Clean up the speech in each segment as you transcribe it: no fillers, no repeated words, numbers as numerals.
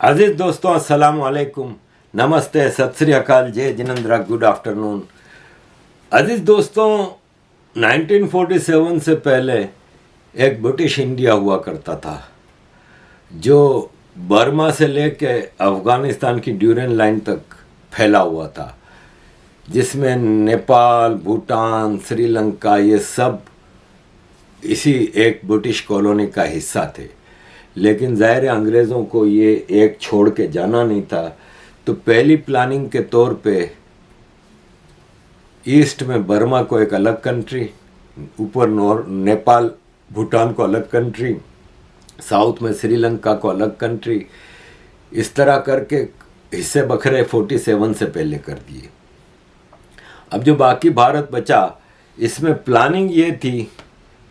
अजीज दोस्तों, अस्सलाम वालेकुम, नमस्ते, सत श्री अकाल, जय जिनेंद्र, गुड आफ्टरनून। अजीज दोस्तों, 1947 से पहले एक ब्रिटिश इंडिया हुआ करता था जो बर्मा से लेके अफ़गानिस्तान की ड्यूरेन लाइन तक फैला हुआ था, जिसमें नेपाल, भूटान, श्रीलंका ये सब इसी एक ब्रिटिश कॉलोनी का हिस्सा थे। लेकिन ज़ाहिर है अंग्रेज़ों को ये एक छोड़ के जाना नहीं था, तो पहली प्लानिंग के तौर पे ईस्ट में बर्मा को एक अलग कंट्री, ऊपर नेपाल भूटान को अलग कंट्री, साउथ में श्रीलंका को अलग कंट्री, इस तरह करके हिस्से बखरे 47 से पहले कर दिए। अब जो बाकी भारत बचा, इसमें प्लानिंग ये थी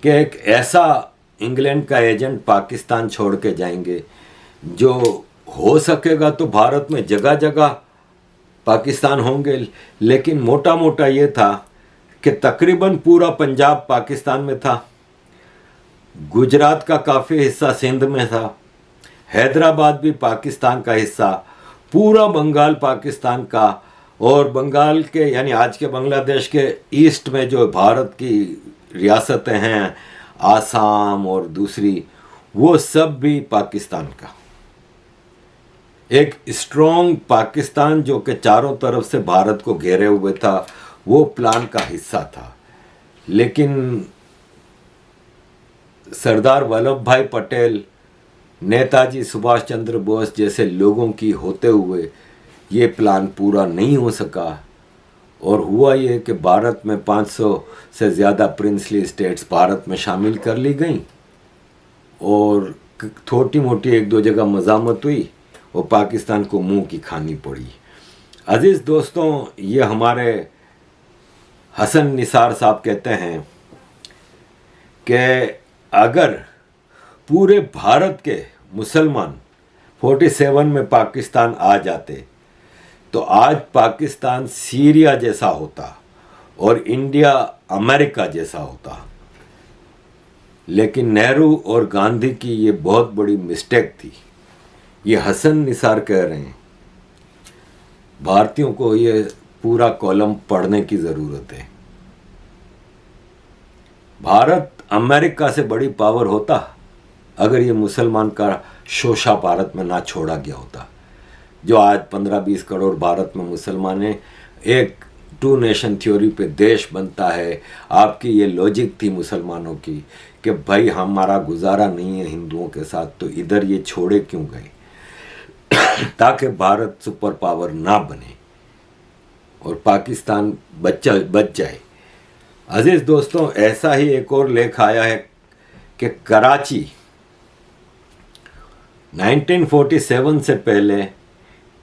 कि एक ऐसा इंग्लैंड का एजेंट पाकिस्तान छोड़ के जाएंगे जो हो सकेगा तो भारत में जगह जगह पाकिस्तान होंगे, लेकिन मोटा मोटा ये था कि तकरीबन पूरा पंजाब पाकिस्तान में था, गुजरात का काफ़ी हिस्सा सिंध में था, हैदराबाद भी पाकिस्तान का हिस्सा, पूरा बंगाल पाकिस्तान का, और बंगाल के यानी आज के बांग्लादेश के ईस्ट में जो भारत की रियासतें हैं, आसाम और दूसरी, वो सब भी पाकिस्तान का। एक स्ट्रॉन्ग पाकिस्तान जो कि चारों तरफ से भारत को घेरे हुए था, वो प्लान का हिस्सा था। लेकिन सरदार वल्लभ भाई पटेल, नेताजी सुभाष चंद्र बोस जैसे लोगों की होते हुए ये प्लान पूरा नहीं हो सका, और हुआ ये कि भारत में 500 से ज़्यादा प्रिंसली स्टेट्स भारत में शामिल कर ली गई, और छोटी मोटी एक दो जगह मज़ामत हुई और पाकिस्तान को मुंह की खानी पड़ी। अजीज़ दोस्तों, ये हमारे हसन निसार साहब कहते हैं कि अगर पूरे भारत के मुसलमान 47 में पाकिस्तान आ जाते तो आज पाकिस्तान सीरिया जैसा होता और इंडिया अमेरिका जैसा होता। लेकिन नेहरू और गांधी की ये बहुत बड़ी मिस्टेक थी। ये हसन निसार कह रहे हैं। भारतीयों को ये पूरा कॉलम पढ़ने की ज़रूरत है। भारत अमेरिका से बड़ी पावर होता अगर ये मुसलमान का शोषा भारत में ना छोड़ा गया होता। जो आज 15-20 करोड़ भारत में मुसलमान हैं, एक 2 नेशन थ्योरी पे देश बनता है। आपकी ये लॉजिक थी मुसलमानों की कि भाई हमारा गुजारा नहीं है हिंदुओं के साथ, तो इधर ये छोड़े क्यों गए ताकि भारत सुपर पावर ना बने और पाकिस्तान बच जाए। अजीज दोस्तों, ऐसा ही एक और लेख आया है कि कराची 1947 से पहले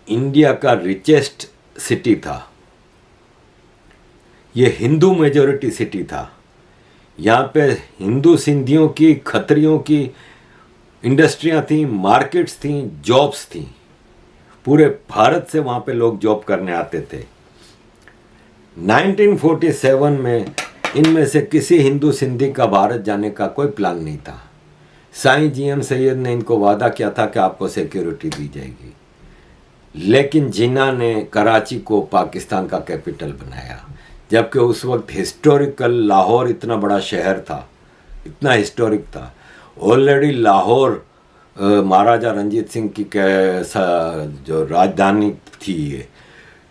इंडिया का रिचेस्ट सिटी था। ये हिंदू मेजॉरिटी सिटी था। यहाँ पे हिंदू सिंधियों की, खत्रियों की इंडस्ट्रियाँ थीं, मार्केट्स थीं, जॉब्स थीं। पूरे भारत से वहाँ पे लोग जॉब करने आते थे। 1947 में इनमें से किसी हिंदू सिंधी का भारत जाने का कोई प्लान नहीं था। साईं जीएम सैयद ने इनको वादा किया था कि आपको सिक्योरिटी दी जाएगी, लेकिन जिन्ना ने कराची को पाकिस्तान का कैपिटल बनाया, जबकि उस वक्त हिस्टोरिकल लाहौर इतना बड़ा शहर था, इतना हिस्टोरिक था। ऑलरेडी लाहौर महाराजा रंजीत सिंह की जो राजधानी थी ये।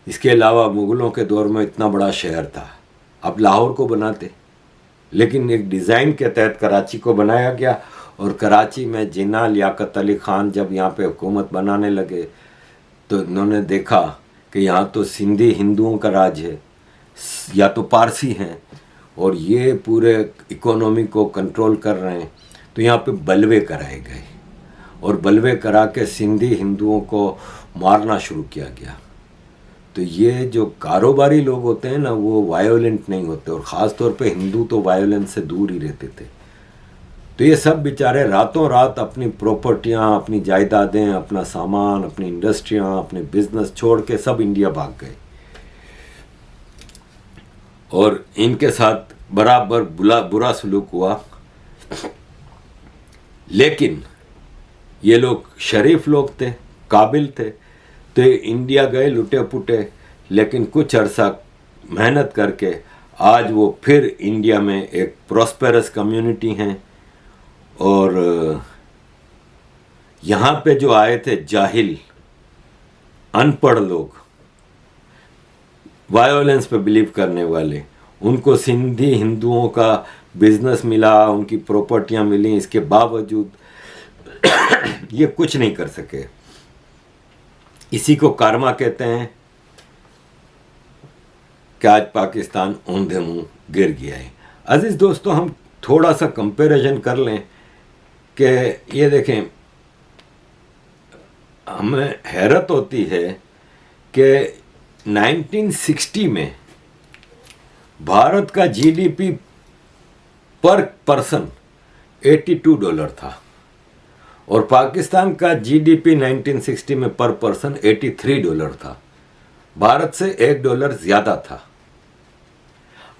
इसके अलावा मुग़लों के दौर में इतना बड़ा शहर था। अब लाहौर को बनाते, लेकिन एक डिज़ाइन के तहत कराची को बनाया गया, और कराची में जिन्ना लियाकत अली ख़ान जब यहाँ पे हुकूमत बनाने लगे तो इन्होंने देखा कि यहाँ तो सिंधी हिंदुओं का राज है या तो पारसी हैं, और ये पूरे इकोनॉमी को कंट्रोल कर रहे हैं। तो यहाँ पे बलवे कराए गए, और बलवे करा के सिंधी हिंदुओं को मारना शुरू किया गया। तो ये जो कारोबारी लोग होते हैं ना, वो वायोलेंट नहीं होते, और ख़ास तौर पे हिंदू तो वायोलेंस से दूर ही रहते थे। तो ये सब बेचारे रातों रात अपनी प्रॉपर्टियाँ, अपनी जायदादें, अपना सामान, अपनी इंडस्ट्रियाँ, अपने बिजनेस छोड़ के सब इंडिया भाग गए, और इनके साथ बराबर बुरा सलूक हुआ। लेकिन ये लोग शरीफ लोग थे, काबिल थे तो इंडिया गए लुटे पुटे, लेकिन कुछ अरसा मेहनत करके आज वो फिर इंडिया में एक प्रॉस्पेरस कम्युनिटी हैं। और यहाँ पे जो आए थे जाहिल अनपढ़ लोग, वायोलेंस पे बिलीव करने वाले, उनको सिंधी हिंदुओं का बिजनेस मिला, उनकी प्रॉपर्टियां मिली, इसके बावजूद ये कुछ नहीं कर सके। इसी को कर्मा कहते हैं कि आज पाकिस्तान औंधे मुंह गिर गया है। अजीज दोस्तों, हम थोड़ा सा कंपैरिजन कर लें कि ये देखें, हमें हैरत होती है कि 1960 में भारत का जीडीपी पर पर्सन $82 था और पाकिस्तान का जीडीपी 1960 में पर पर्सन $83 था। भारत से $1 ज्यादा था।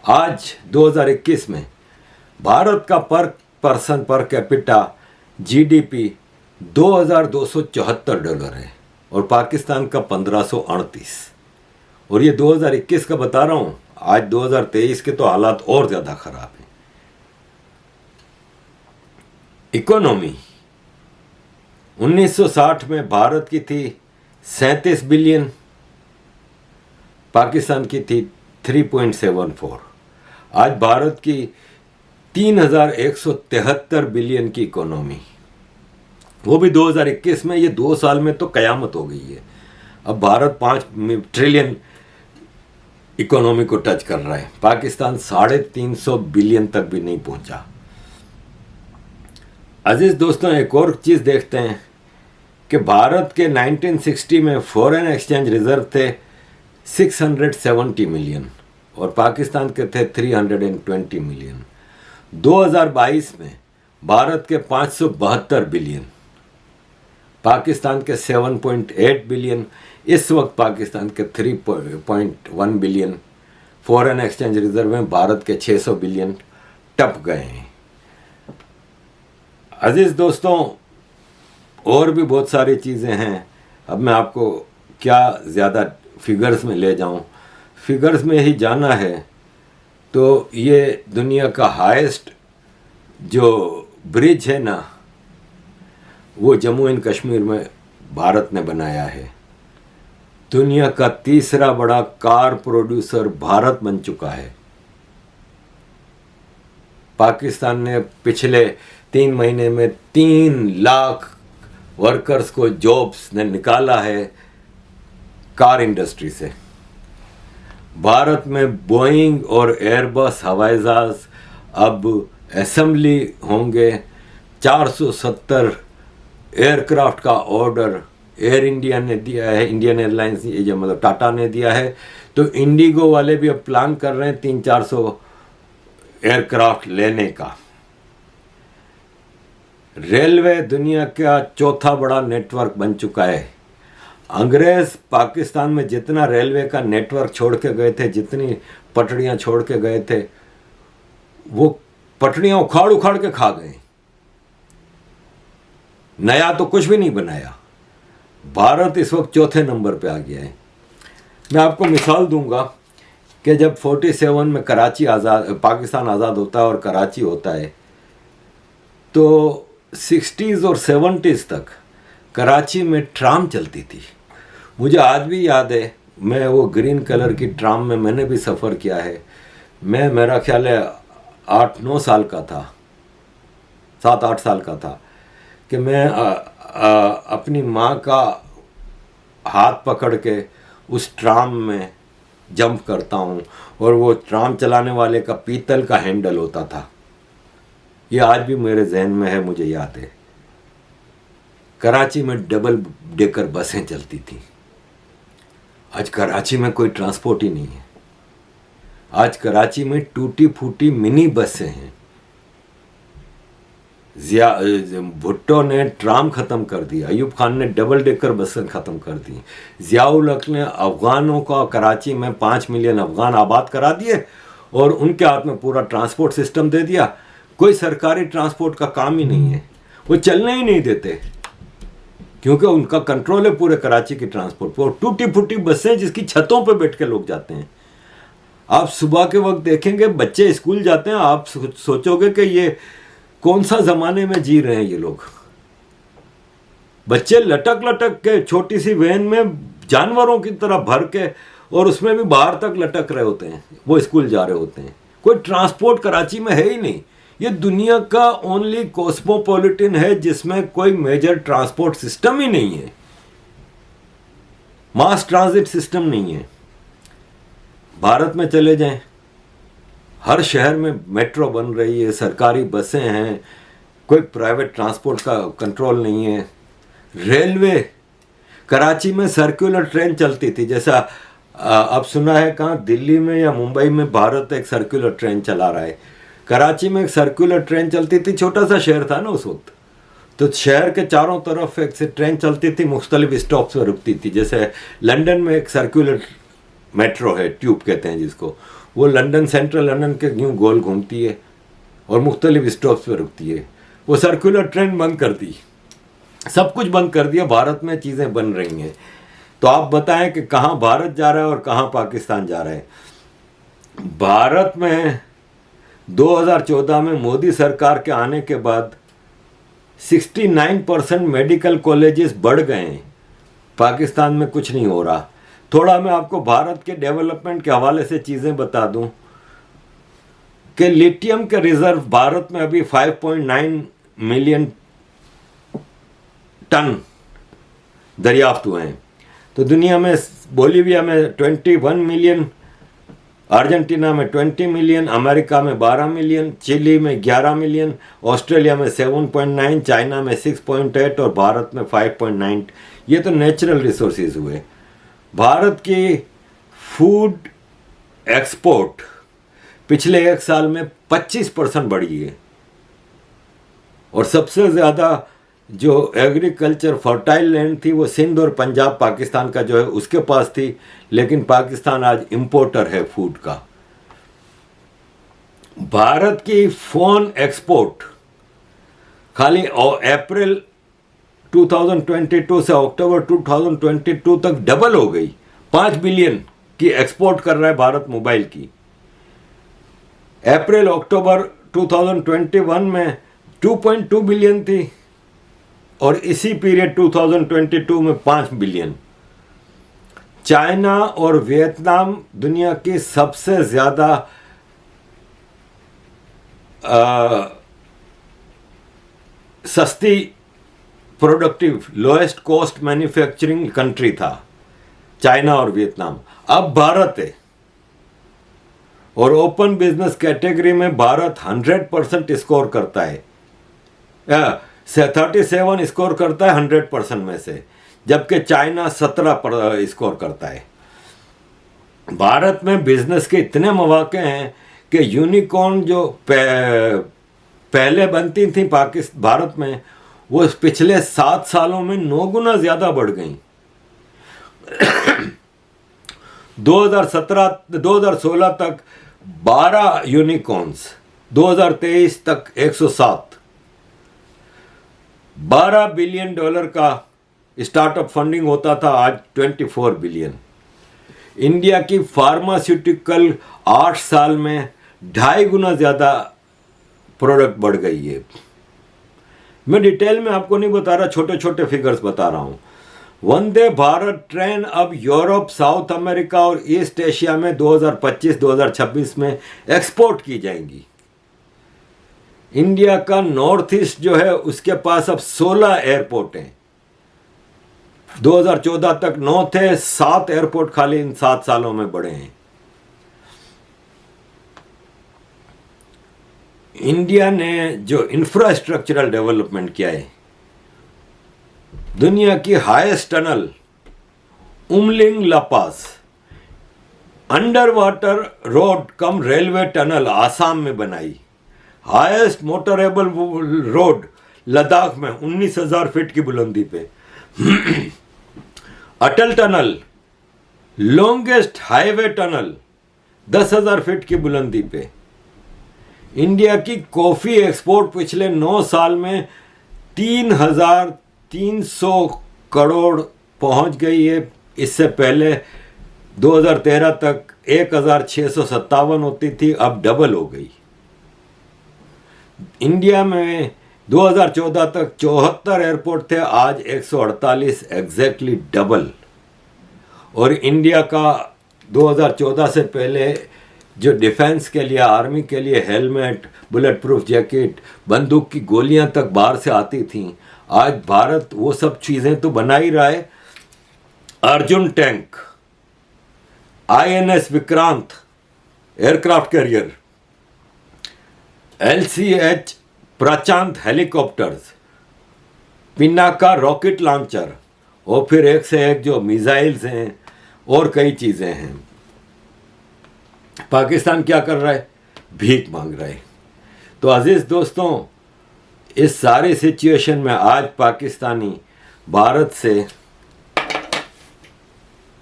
आज 2021 में भारत का पर पर्सन पर कैपिटा जीडीपी $2274 है और पाकिस्तान का 1538। और ये 2021 का बता रहा हूं, आज 2023 के तो हालात और ज्यादा खराब हैं। इकोनॉमी 1960 में भारत की थी 37 बिलियन, पाकिस्तान की थी 3.74। आज भारत की 3173 बिलियन की इकोनॉमी, वो भी 2021 में। ये 2 साल में तो कयामत हो गई है। अब भारत 5 ट्रिलियन इकोनॉमी को टच कर रहा है, पाकिस्तान 350 बिलियन तक भी नहीं पहुंचा। अजीज दोस्तों, एक और चीज देखते हैं कि भारत के 1960 में फॉरेन एक्सचेंज रिजर्व थे 670 मिलियन और पाकिस्तान के थे 320 मिलियन। 2022 में भारत के 572 बिलियन, पाकिस्तान के 7.8 बिलियन। इस वक्त पाकिस्तान के 3.1 बिलियन फॉरेन एक्सचेंज रिजर्व में भारत के 600 बिलियन टप गए हैं। अजीज दोस्तों, और भी बहुत सारी चीज़ें हैं। अब मैं आपको क्या ज़्यादा फिगर्स में ले जाऊं, फिगर्स में ही जाना है तो ये दुनिया का हाईएस्ट जो ब्रिज है ना, वो जम्मू एंड कश्मीर में भारत ने बनाया है। दुनिया का तीसरा बड़ा कार प्रोड्यूसर भारत बन चुका है। पाकिस्तान ने पिछले 3 महीने में 3 लाख वर्कर्स को जॉब्स ने निकाला है कार इंडस्ट्री से। भारत में बोइंग और एयरबस हवाई जहाज अब असेंबली होंगे। 470 एयरक्राफ्ट का ऑर्डर एयर इंडिया ने दिया है, इंडियन एयरलाइंस ये जो मतलब टाटा ने दिया है। तो इंडिगो वाले भी अब प्लान कर रहे हैं 300-400 एयरक्राफ्ट लेने का। रेलवे दुनिया का चौथा बड़ा नेटवर्क बन चुका है। अंग्रेज पाकिस्तान में जितना रेलवे का नेटवर्क छोड़ के गए थे, जितनी पटड़ियां छोड़ के गए थे, वो पटड़ियां उखाड़ उखाड़ के खा गए। नया तो कुछ भी नहीं बनाया। भारत इस वक्त चौथे नंबर पे आ गया है। मैं आपको मिसाल दूंगा कि जब 47 में कराची आज़ाद, पाकिस्तान आज़ाद होता है और कराची होता है, तो 60s और 70s तक कराची में ट्राम चलती थी। मुझे आज भी याद है, मैं वो ग्रीन कलर की ट्राम में मैंने भी सफ़र किया है। मैं मेरा ख्याल है 8-9 साल का था, 7-8 साल का था कि मैं अपनी माँ का हाथ पकड़ के उस ट्राम में जंप करता हूँ और वो ट्राम चलाने वाले का पीतल का हैंडल होता था। ये आज भी मेरे जहन में है, मुझे याद है। कराची में डबल डेकर बसें चलती थी। आज कराची में कोई ट्रांसपोर्ट ही नहीं है। आज कराची में टूटी फूटी मिनी बसें हैं। भुट्टो ने ट्राम ख़त्म कर दिया, अयूब खान ने डबल डेकर बसें ख़त्म कर दी, ज़ियाउल हक ने अफ़गानों का कराची में 5 मिलियन अफ़गान आबाद करा दिए और उनके हाथ में पूरा ट्रांसपोर्ट सिस्टम दे दिया। कोई सरकारी ट्रांसपोर्ट का काम ही नहीं है, वो चलने ही नहीं देते। क्योंकि उनका कंट्रोल है पूरे कराची की ट्रांसपोर्ट पर। और टूटी फूटी बसें जिसकी छतों पर बैठ के लोग जाते हैं। आप सुबह के वक्त देखेंगे बच्चे स्कूल जाते हैं, आप सोचोगे कि ये कौन सा जमाने में जी रहे हैं ये लोग। बच्चे लटक लटक के छोटी सी वैन में जानवरों की तरह भर के, और उसमें भी बाहर तक लटक रहे होते हैं, वो स्कूल जा रहे होते हैं। कोई ट्रांसपोर्ट कराची में है ही नहीं। ये दुनिया का ओनली कॉस्मोपॉलिटन है जिसमें कोई मेजर ट्रांसपोर्ट सिस्टम ही नहीं है, मास ट्रांजिट सिस्टम नहीं है। भारत में चले जाएं, हर शहर में मेट्रो बन रही है, सरकारी बसें हैं, कोई प्राइवेट ट्रांसपोर्ट का कंट्रोल नहीं है। रेलवे, कराची में सर्कुलर ट्रेन चलती थी, जैसा अब सुना है कहाँ दिल्ली में या मुंबई में भारत एक सर्कुलर ट्रेन चला रहा है। कराची में एक सर्कुलर ट्रेन चलती थी, छोटा सा शहर था ना उस वक्त, तो शहर के चारों तरफ एक से ट्रेन चलती थी, मुख्तलिफ स्टॉप्स पर रुकती थी। जैसे लंदन में एक सर्कुलर मेट्रो है, ट्यूब कहते हैं जिसको, वो लंदन, सेंट्रल लंदन के यूँ गोल घूमती है और मुख्तलिफ स्टॉप्स पर रुकती है। वो सर्कुलर ट्रेन बंद कर दी, सब कुछ बंद कर दिया। भारत में चीज़ें बन रही हैं, तो आप बताएं कि कहाँ भारत जा रहा है और कहाँ पाकिस्तान जा रहा है। भारत में 2014 में मोदी सरकार के आने के बाद 69% मेडिकल कॉलेजेस बढ़ गए हैं। पाकिस्तान में कुछ नहीं हो रहा। थोड़ा मैं आपको भारत के डेवलपमेंट के हवाले से चीज़ें बता दूं कि लिथियम के रिजर्व भारत में अभी 5.9 मिलियन टन दरियाफ्त हुए हैं। तो दुनिया में बोलीविया में 21 मिलियन, अर्जेंटीना में 20 मिलियन, अमेरिका में 12 मिलियन, चिली में 11 मिलियन, ऑस्ट्रेलिया में 7.9, चाइना में 6.8 और भारत में 5.9। ये तो नेचुरल रिसोर्सेज हुए। भारत की फूड एक्सपोर्ट पिछले एक साल में 25% बढ़ी है, और सबसे ज़्यादा जो एग्रीकल्चर फर्टाइल लैंड थी वो सिंध और पंजाब पाकिस्तान का जो है उसके पास थी, लेकिन पाकिस्तान आज इंपोर्टर है फूड का। भारत की फोन एक्सपोर्ट खाली अप्रैल 2022 से अक्टूबर 2022 तक डबल हो गई। 5 बिलियन की एक्सपोर्ट कर रहा है भारत मोबाइल की। अप्रैल अक्टूबर 2021 में 2.2 बिलियन थी, और इसी पीरियड 2022 में 5 बिलियन। चाइना और वियतनाम दुनिया की सबसे ज़्यादा सस्ती productive lowest cost manufacturing country था, चाइना और वियतनाम। अब भारत है, और ओपन बिजनेस कैटेगरी में भारत 100% स्कोर करता है, 37 स्कोर करता है 100% में से, जबकि चाइना 17 स्कोर करता है। भारत में बिजनेस के इतने मौके हैं कि यूनिकॉर्न जो पहले बनती थी भारत में, वो पिछले 7 सालों में 9 गुना ज़्यादा बढ़ गई। 2016 तक 12 यूनिकॉर्न्स, 2023 तक 107। $12 बिलियन का स्टार्टअप फंडिंग होता था, आज 24 बिलियन। इंडिया की फार्मास्यूटिकल 8 साल में 2.5 गुना ज़्यादा प्रोडक्ट बढ़ गई है। मैं डिटेल में आपको नहीं बता रहा, छोटे छोटे फिगर्स बता रहा हूँ। वंदे भारत ट्रेन अब यूरोप, साउथ अमेरिका और ईस्ट एशिया में 2025-2026 में एक्सपोर्ट की जाएंगी। इंडिया का नॉर्थ ईस्ट जो है उसके पास अब 16 एयरपोर्ट हैं। 2014 तक 9 थे, 7 एयरपोर्ट खाली इन 7 सालों में बढ़े हैं। इंडिया ने जो इंफ्रास्ट्रक्चरल डेवलपमेंट किया है, दुनिया की highest tunnel Umling La pass, under water road cum railway tunnel Assam में बनाई, हाईएस्ट मोटरेबल रोड लद्दाख में 19,000 फीट की बुलंदी पे, Atal tunnel longest highway tunnel 10,000 feet की बुलंदी पे। इंडिया की कॉफ़ी एक्सपोर्ट पिछले 9 साल में 3,300 करोड़ पहुंच गई है। इससे पहले 2013 तक 1657 होती थी, अब डबल हो गई। इंडिया में 2014 तक 74 एयरपोर्ट थे, आज 148, एग्जैक्टली डबल। और इंडिया का 2014 से पहले जो डिफेंस के लिए, आर्मी के लिए हेलमेट, बुलेट प्रूफ जैकेट, बंदूक की गोलियां तक बाहर से आती थीं, आज भारत वो सब चीज़ें तो बना ही रहा है। Arjun tank, INS Vikrant aircraft carrier, LCH प्रशांत हेलीकॉप्टर्स, पिनाका रॉकेट लॉन्चर, और फिर एक से एक जो मिसाइल्स हैं और कई चीज़ें हैं। पाकिस्तान क्या कर रहा है? भीख मांग रहा है। तो अजीज दोस्तों, इस सारी सिचुएशन में आज पाकिस्तानी भारत से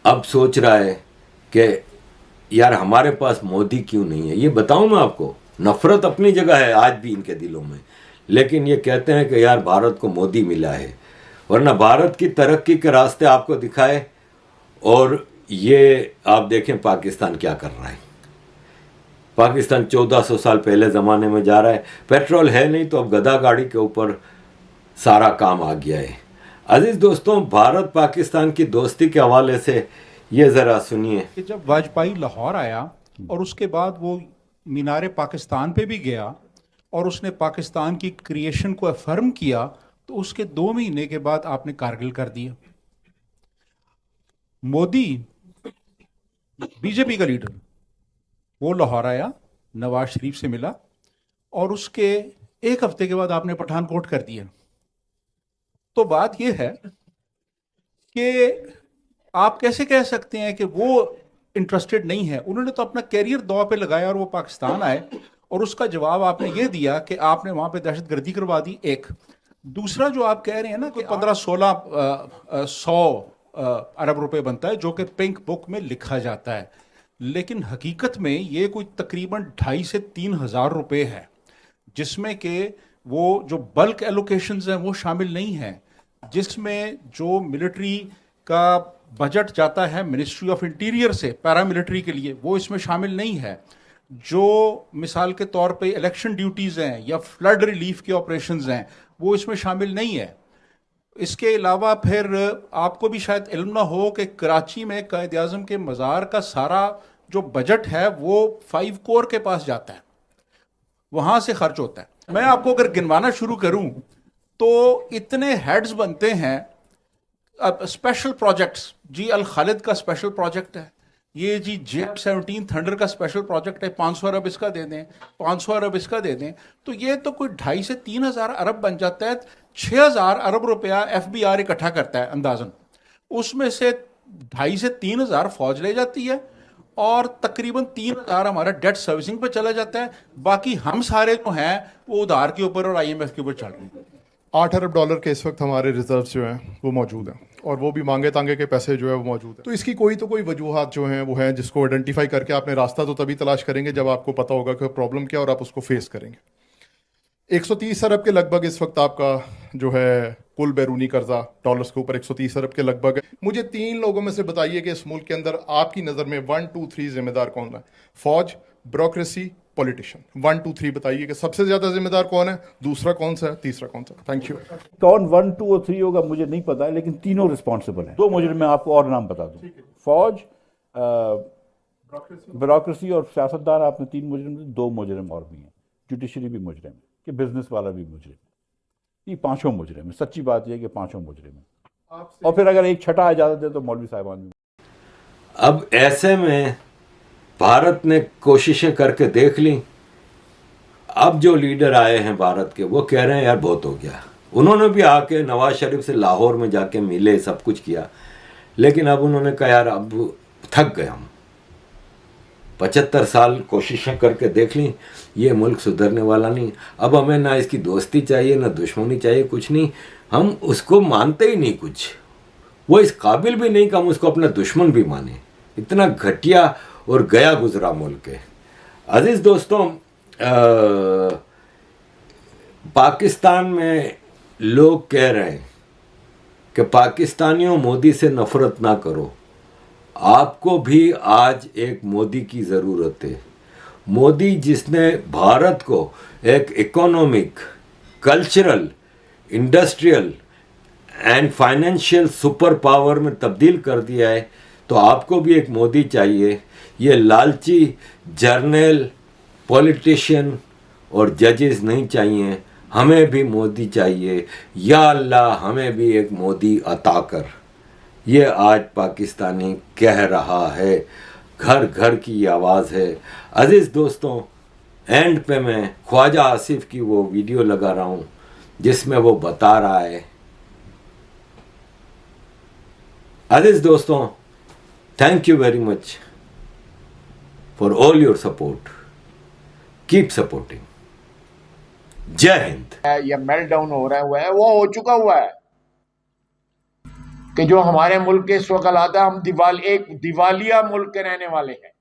अब सोच रहा है कि यार हमारे पास मोदी क्यों नहीं है। ये बताऊं मैं आपको, नफरत अपनी जगह है आज भी इनके दिलों में, लेकिन ये कहते हैं कि यार भारत को मोदी मिला है, वरना भारत की तरक्की के रास्ते आपको दिखाए। और ये आप देखें पाकिस्तान क्या कर रहा है। पाकिस्तान 1400 साल पहले ज़माने में जा रहा है। पेट्रोल है नहीं तो अब गधा गाड़ी के ऊपर सारा काम आ गया है। अजीज दोस्तों, भारत पाकिस्तान की दोस्ती के हवाले से ये ज़रा सुनिए कि जब वाजपेयी लाहौर आया और उसके बाद वो मीनारे पाकिस्तान पे भी गया और उसने पाकिस्तान की क्रिएशन को अफर्म किया, तो उसके 2 महीने के बाद आपने कारगिल कर दिया। मोदी बीजेपी का लीडर, वो लाहौर आया, नवाज शरीफ से मिला और उसके 1 हफ्ते के बाद आपने पठानकोट कर दिया। तो बात यह है कि आप कैसे कह सकते हैं कि वो इंटरेस्टेड नहीं है। उन्होंने तो अपना कैरियर दांव पे लगाया और वो पाकिस्तान आए, और उसका जवाब आपने ये दिया कि आपने वहां पे दहशतगर्दी करवा दी। एक दूसरा जो आप कह रहे हैं ना कि 15-16-100 अरब रुपए बनता है, जो कि पिंक बुक में लिखा जाता है, लेकिन हकीकत में ये कोई तकरीबन 2,500 से 3,000 रुपए है, जिसमें कि वो जो बल्क एलोकेशंस हैं वो शामिल नहीं हैं, जिसमें जो मिलिट्री का बजट जाता है मिनिस्ट्री ऑफ इंटीरियर से पैरामिलिट्री के लिए, वो इसमें शामिल नहीं है। जो मिसाल के तौर पे इलेक्शन ड्यूटीज़ हैं या फ्लड रिलीफ के ऑपरेशंस हैं, वो इसमें शामिल नहीं है। इसके अलावा फिर आपको भी शायद इल्म ना हो कि कराची में कायद आज़म के मज़ार का सारा जो बजट है वो 5 कोर के पास जाता है, वहाँ से खर्च होता है। मैं आपको अगर गिनवाना शुरू करूँ तो इतने हेड्स बनते हैं। अब स्पेशल प्रोजेक्ट्स, जी अल खालिद का स्पेशल प्रोजेक्ट है, ये जी JF-17 थंडर का स्पेशल प्रोजेक्ट है, 500 अरब इसका दे दें, 500 अरब इसका दे दें, तो ये तो कोई 2,500 से 3,000 अरब बन जाता है। 6,000 अरब रुपया FBR इकट्ठा करता है अंदाजन, उसमें से 2,500 से 3,000 फौज ले जाती है और तकरीबन 3,000 हमारा डेट सर्विसिंग पे चला जाता है। बाकी हम सारे जो हैं वो उधार के ऊपर और IMF के ऊपर चल रहे हैं। 8 अरब डॉलर के इस वक्त हमारे रिजर्व जो हैं वो मौजूद हैं, और वो भी मांगे तांगे के पैसे जो है वो मौजूद है। तो इसकी कोई वजूहात जो हैं वो हैं, जिसको आइडेंटिफाई करके आपने रास्ता तो तभी तलाश करेंगे जब आपको पता होगा कि प्रॉब्लम क्या और आप उसको फेस करेंगे। 130 अरब के लगभग इस वक्त आपका जो है कुल बैरूनी कर्जा डॉलर्स के ऊपर 130 अरब के लगभग है। मुझे 3 लोगों में से बताइए कि इस मुल्क के अंदर आपकी नज़र में 1, 2, 3 जिम्मेदार कौन है? फौज, ब्यूरोक्रेसी, पॉलिटिशियन। 1, 2, 3 बताइए कि सबसे ज्यादा जिम्मेदार कौन है, दूसरा कौन सा है, तीसरा कौन सा? Thank you. कौन 1, 2 और 3 होगा मुझे नहीं पता है, लेकिन तीनों रिस्पॉन्सिबल हैं। 2 मुजरिम मैं आपको और नाम बता दूं, फौज, ब्यूरोक्रेसी और सियासतदान। आपने 3 मुजरिम, 2 मुजरिम और भी हैं, जुडिशरी भी मुजरिम है, कि बिजनेस वाला भी मुजरिम है। ये 5 मुजरिम है। सच्ची बात यह है कि 5 मुजरिम है, और फिर अगर एक छठा इजाजत दे तो मौलवी साहिबान भी। अब ऐसे में भारत ने कोशिशें करके देख ली। अब जो लीडर आए हैं भारत के, वो कह रहे हैं यार बहुत हो गया। उन्होंने भी आके नवाज शरीफ से लाहौर में जाके मिले, सब कुछ किया, लेकिन अब उन्होंने कहा यार अब थक गए हम। 75 साल कोशिशें करके देख ली, ये मुल्क सुधरने वाला नहीं। अब हमें ना इसकी दोस्ती चाहिए ना दुश्मनी चाहिए, कुछ नहीं। हम उसको मानते ही नहीं कुछ, वो इस काबिल भी नहीं कि हम उसको अपना दुश्मन भी माने। इतना घटिया और गया गुजरा मुल्क है। अजीज दोस्तों, पाकिस्तान में लोग कह रहे हैं कि पाकिस्तानियों मोदी से नफरत ना करो, आपको भी आज एक मोदी की ज़रूरत है। मोदी जिसने भारत को एक economic, cultural, industrial and financial super power में तब्दील कर दिया है, तो आपको भी एक मोदी चाहिए। ये लालची जर्नल, पॉलिटिशियन और जजेस नहीं चाहिए, हमें भी मोदी चाहिए। या अल्लाह हमें भी एक मोदी अता कर। ये आज पाकिस्तानी कह रहा है, घर घर की आवाज़ है। अजीज़ दोस्तों, एंड पे मैं ख्वाजा आसिफ की वो वीडियो लगा रहा हूँ जिसमें वो बता रहा है। अजीज़ दोस्तों, thank you very much for all your support, keep supporting. जय हिंद। या मेल्टडाउन हो रहा है वो हो चुका हुआ है कि जो हमारे मुल्क के इस वक्त हालात है, हम एक दिवालिया मुल्क के रहने वाले हैं।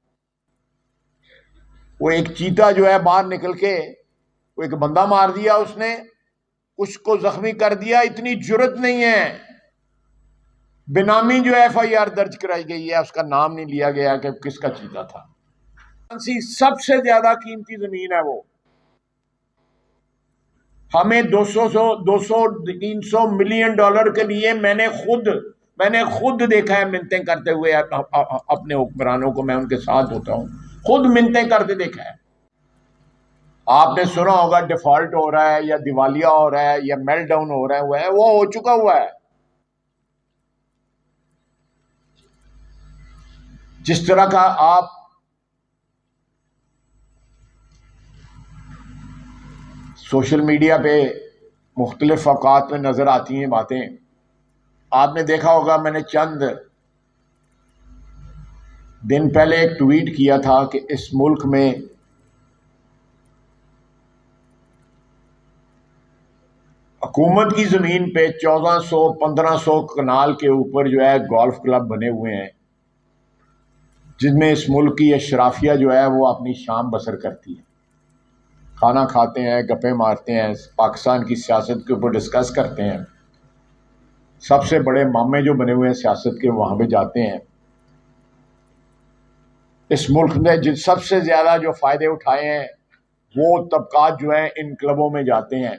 वो एक चीता जो है बाहर निकल के वो एक बंदा मार दिया, उसने उसको जख्मी कर दिया। इतनी जुर्रत नहीं है, बेनामी जो FIR दर्ज कराई गई है, उसका नाम नहीं लिया गया कि किसका चीता था। सबसे ज्यादा कीमती जमीन है वो। हमें 200-300 मिलियन डॉलर के लिए मैंने खुद देखा है मिन्नतें करते हुए अपने हुक्मरानों को। मैं उनके साथ होता हूं, खुद मिन्नतें करते देखा है। आपने सुना होगा डिफॉल्ट हो रहा है या दिवालिया हो रहा है या मेल्टडाउन हो रहा है, वो हो चुका हुआ है। जिस तरह का आप सोशल मीडिया पे मुख्तलिफ औकात में नजर आती हैं बातें, आपने देखा होगा। मैंने चंद दिन पहले एक ट्वीट किया था कि इस मुल्क में हुकूमत की जमीन पे 1400-1500 कनाल के ऊपर जो है गोल्फ क्लब बने हुए हैं, जिनमें इस मुल्क की अशराफिया जो है वो अपनी शाम बसर करती है। खाना खाते हैं, गप्पे मारते हैं, पाकिस्तान की सियासत के ऊपर डिस्कस करते हैं। सबसे बड़े मामे जो बने हुए हैं सियासत के, वहां पे जाते हैं। इस मुल्क ने जिन सबसे ज्यादा जो फायदे उठाए हैं वो तबकात जो है इन क्लबों में जाते हैं।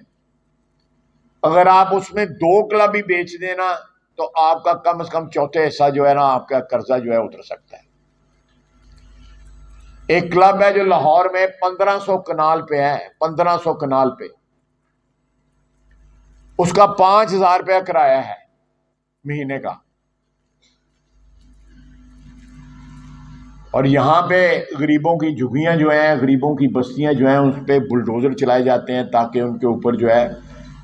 अगर आप उसमें 2 क्लब ही बेच देना तो आपका कम से कम चौथे हिस्सा जो है ना, आपका कर्जा जो है उतर सकता है। एक क्लब है जो लाहौर में 1500 कनाल पे है, 1500 कनाल पे, उसका 5000 रुपया किराया है महीने का। और यहां पे गरीबों की झुग्गियां जो हैं, गरीबों की बस्तियां जो हैं, उस पर बुलडोजर चलाए जाते हैं ताकि उनके ऊपर जो है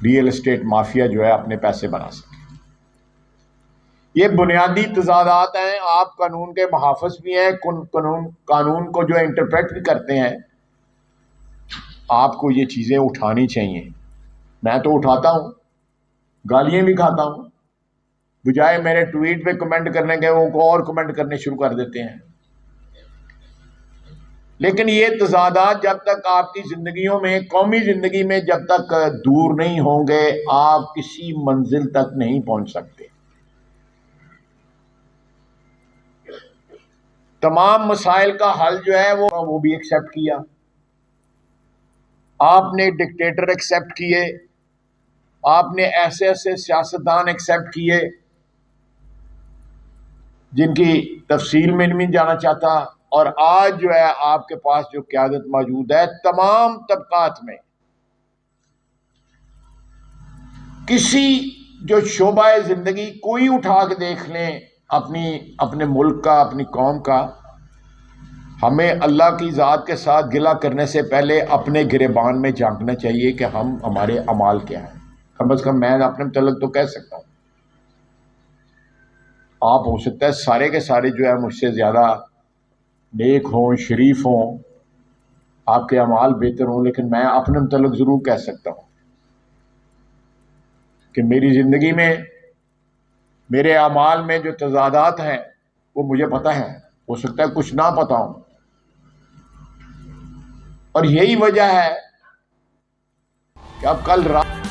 रियल एस्टेट माफिया जो है अपने पैसे बना सके। ये बुनियादी तजादात हैं। आप कानून के मुहाफ़िज़ भी हैं, कानून को जो इंटरप्रेट भी करते हैं। आपको ये चीज़ें उठानी चाहिए। मैं तो उठाता हूँ, गालियाँ भी खाता हूँ। बजाय मेरे ट्वीट पे कमेंट करने के वो और कमेंट करने शुरू कर देते हैं। लेकिन ये तजादात जब तक आपकी ज़िंदगियों में, कौमी ज़िंदगी में जब तक दूर नहीं होंगे, आप किसी मंजिल तक नहीं पहुँच सकते। तमाम मसाइल का हल जो है वो भी एक्सेप्ट किया आपने, डिक्टेटर एक्सेप्ट किए आपने, ऐसे ऐसे सियासतदान एक्सेप्ट किए जिनकी तफसील में नहीं जाना चाहता। और आज जो है आपके पास जो क़यादत मौजूद है, तमाम तबकात में किसी जो शोबा जिंदगी कोई उठा के देख लें, अपने मुल्क का, अपनी कौम का, हमें अल्लाह की ज़ात के साथ गिला करने से पहले अपने गिरेबान में झांकना चाहिए कि हमारे अमाल क्या है। कम से कम मैं अपने मुतल्लिक़ तो कह सकता हूँ। आप हो सकता है सारे के सारे जो है मुझसे ज़्यादा नेक हों, शरीफ हों, आपके अमाल बेहतर हों, लेकिन मैं अपने मुतल्लिक़ ज़रूर कह सकता हूँ कि मेरी ज़िंदगी में, मेरे अमाल में जो तज़ादात हैं वो मुझे पता है। हो सकता है कुछ ना पता हो, और यही वजह है कि अब कल रात